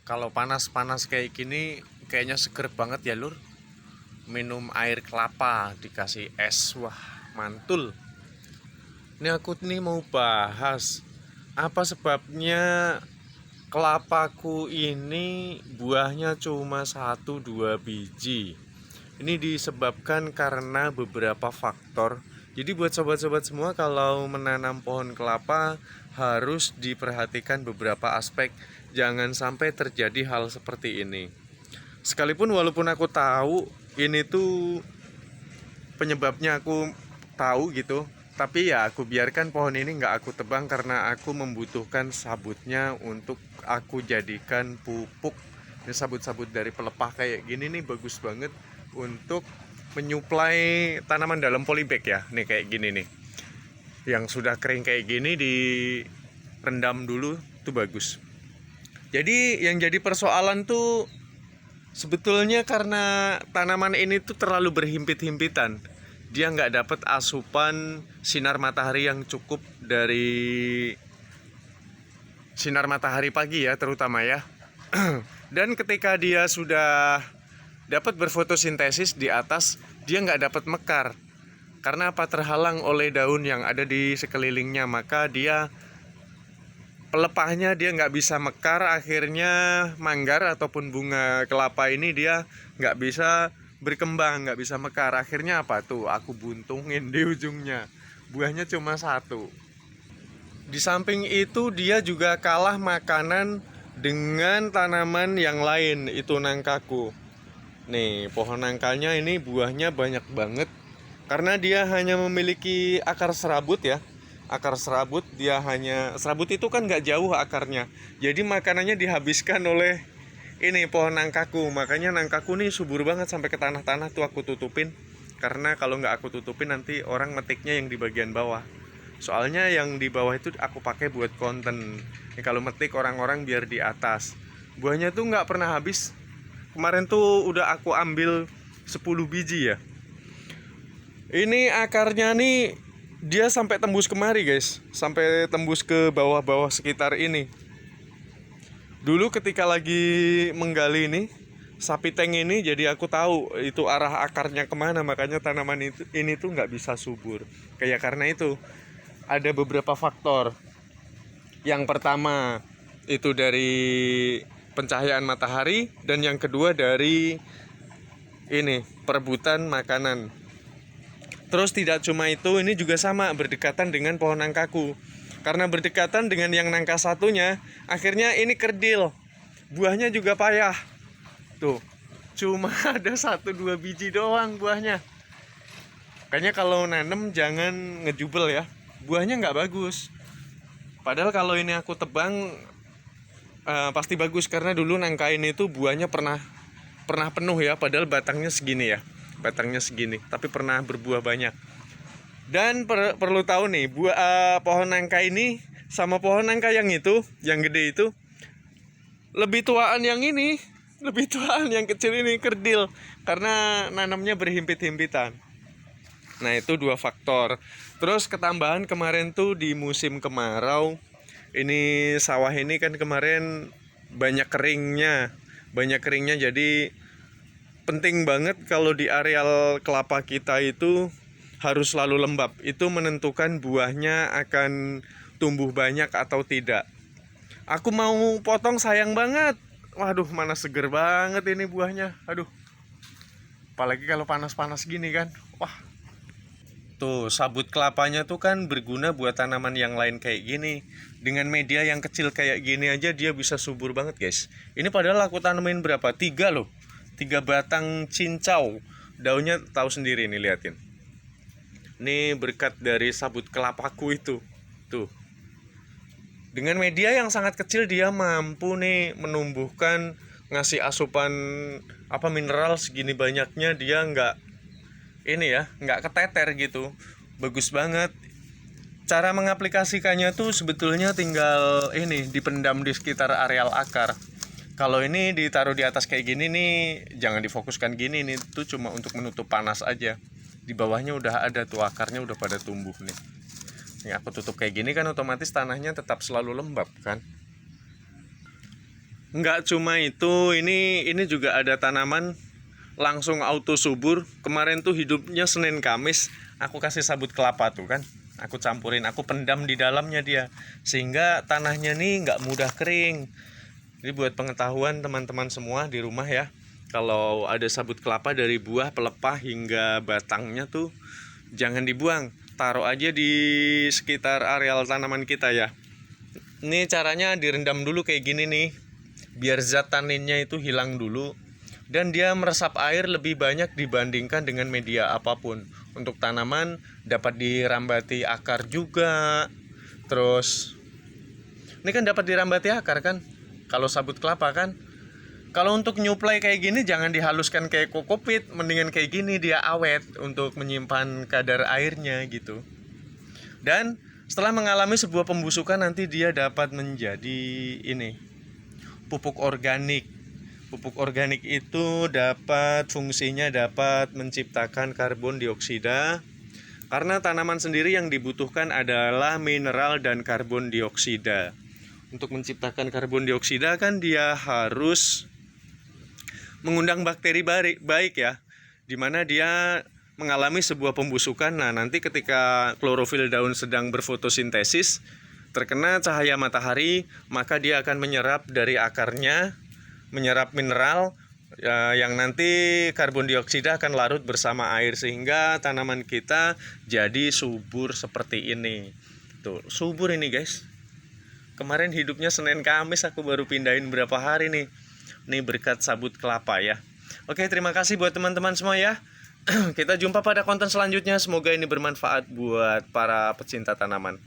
Kalau panas-panas kayak gini kayaknya seger banget ya lur. Minum air kelapa dikasih es, wah mantul. Ini aku nih mau bahas apa sebabnya kelapaku ini buahnya cuma 1-2 biji. Ini disebabkan karena beberapa faktor. Jadi buat sobat-sobat semua, kalau menanam pohon kelapa harus diperhatikan beberapa aspek. Jangan sampai terjadi hal seperti ini. Sekalipun walaupun aku tahu ini tuh penyebabnya, aku tahu gitu, tapi ya aku biarkan pohon ini nggak aku tebang karena aku membutuhkan sabutnya untuk aku jadikan pupuk. Ini sabut-sabut dari pelepah kayak gini nih bagus banget untuk menyuplai tanaman dalam polybag ya. Nih kayak gini nih, yang sudah kering kayak gini direndam dulu tuh bagus. Jadi yang jadi persoalan tuh sebetulnya karena tanaman ini tuh terlalu berhimpit-himpitan. Dia nggak dapat asupan sinar matahari yang cukup dari sinar matahari pagi ya, terutama ya. Dan ketika dia sudah dapat berfotosintesis di atas, dia nggak dapat mekar. Karena apa? Terhalang oleh daun yang ada di sekelilingnya, maka dia pelepahnya dia nggak bisa mekar, akhirnya manggar ataupun bunga kelapa ini dia nggak bisa berkembang, nggak bisa mekar. Akhirnya apa tuh? Aku buntungin di ujungnya. Buahnya cuma satu. Di samping itu dia juga kalah makanan dengan tanaman yang lain, itu nangkaku. Nih, pohon nangkanya ini buahnya banyak banget karena dia hanya memiliki akar serabut ya. Akar serabut, dia hanya serabut itu kan nggak jauh akarnya. Jadi makanannya dihabiskan oleh ini pohon nangkaku. Makanya nangkaku nih subur banget sampai ke tanah-tanah tuh aku tutupin. Karena kalau nggak aku tutupin nanti orang metiknya yang di bagian bawah. Soalnya yang di bawah itu aku pakai buat konten. Nih, kalau metik orang-orang biar di atas. Buahnya tuh nggak pernah habis. Kemarin tuh udah aku ambil 10 biji ya. Ini akarnya nih dia sampai tembus kemari guys, sampai tembus ke bawah-bawah sekitar ini. Dulu ketika lagi menggali ini sapi tank ini, jadi aku tahu itu arah akarnya kemana. Makanya tanaman ini tuh nggak bisa subur. Kayak karena itu ada beberapa faktor. Yang pertama itu dari pencahayaan matahari, dan yang kedua dari ini perebutan makanan. Terus tidak cuma itu, ini juga sama berdekatan dengan pohon nangkaku. Karena berdekatan dengan yang nangka satunya, akhirnya ini kerdil. Buahnya juga payah. Tuh, cuma ada 1-2 biji doang buahnya. Kayaknya kalau nanem jangan ngejubel ya. Buahnya nggak bagus. Padahal kalau ini aku tebang pasti bagus, karena dulu nangka ini tuh buahnya pernah penuh ya, padahal batangnya segini ya. Batangnya segini, tapi pernah berbuah banyak. Dan perlu tahu nih, pohon nangka ini sama pohon nangka yang itu, yang gede itu, lebih tuaan yang ini, lebih tuaan yang kecil ini kerdil, karena nanamnya berhimpit-himpitan. Nah itu dua faktor. Terus ketambahan kemarin tuh di musim kemarau, ini sawah ini kan kemarin banyak keringnya, jadi penting banget kalau di areal kelapa kita itu harus selalu lembab. Itu menentukan buahnya akan tumbuh banyak atau tidak. Aku mau potong sayang banget. Waduh, mana seger banget ini buahnya. Aduh. Apalagi kalau panas-panas gini kan. Wah. Tuh, sabut kelapanya tuh kan berguna buat tanaman yang lain kayak gini. Dengan media yang kecil kayak gini aja dia bisa subur banget, guys. Ini padahal aku tanemin berapa? 3 loh. 3 batang cincau. Daunnya tahu sendiri nih, liatin. Ini berkat dari sabut kelapaku itu. Tuh. Dengan media yang sangat kecil dia mampu nih menumbuhkan, ngasih asupan mineral segini banyaknya. Dia nggak keteter gitu. Bagus banget. Cara mengaplikasikannya tuh sebetulnya tinggal ini dipendam di sekitar areal akar. Kalau ini ditaruh di atas kayak gini nih, jangan difokuskan gini nih, tuh cuma untuk menutup panas aja. Di bawahnya udah ada tuh akarnya udah pada tumbuh nih. Ini aku tutup kayak gini kan otomatis tanahnya tetap selalu lembab kan. Nggak cuma itu, ini juga ada tanaman langsung auto subur. Kemarin tuh hidupnya Senin Kamis, aku kasih sabut kelapa tuh kan. Aku campurin, aku pendam di dalamnya dia. Sehingga tanahnya nih nggak mudah kering. Jadi buat pengetahuan teman-teman semua di rumah ya, kalau ada sabut kelapa dari buah pelepah hingga batangnya tuh jangan dibuang. Taruh aja di sekitar areal tanaman kita ya. Ini caranya direndam dulu kayak gini nih, biar zat taninnya itu hilang dulu, dan dia meresap air lebih banyak dibandingkan dengan media apapun. Untuk tanaman dapat dirambati akar juga. Terus ini kan dapat dirambati akar kan, kalau sabut kelapa kan. Kalau untuk nyuplai kayak gini jangan dihaluskan kayak kokopit, mendingan kayak gini dia awet untuk menyimpan kadar airnya gitu. Dan setelah mengalami sebuah pembusukan nanti dia dapat menjadi ini, pupuk organik. Pupuk organik itu dapat fungsinya dapat menciptakan karbon dioksida, karena tanaman sendiri yang dibutuhkan adalah mineral dan karbon dioksida. Untuk menciptakan karbon dioksida kan dia harus mengundang bakteri baik ya, dimana dia mengalami sebuah pembusukan. Nah nanti ketika klorofil daun sedang berfotosintesis, terkena cahaya matahari, maka dia akan menyerap dari akarnya, menyerap mineral yang nanti karbon dioksida akan larut bersama air, sehingga tanaman kita jadi subur seperti ini. Tuh, subur ini guys. Kemarin hidupnya Senin Kamis, aku baru pindahin berapa hari nih. Ini berkat sabut kelapa ya. Oke, terima kasih buat teman-teman semua ya. Kita jumpa pada konten selanjutnya. Semoga ini bermanfaat buat para pecinta tanaman.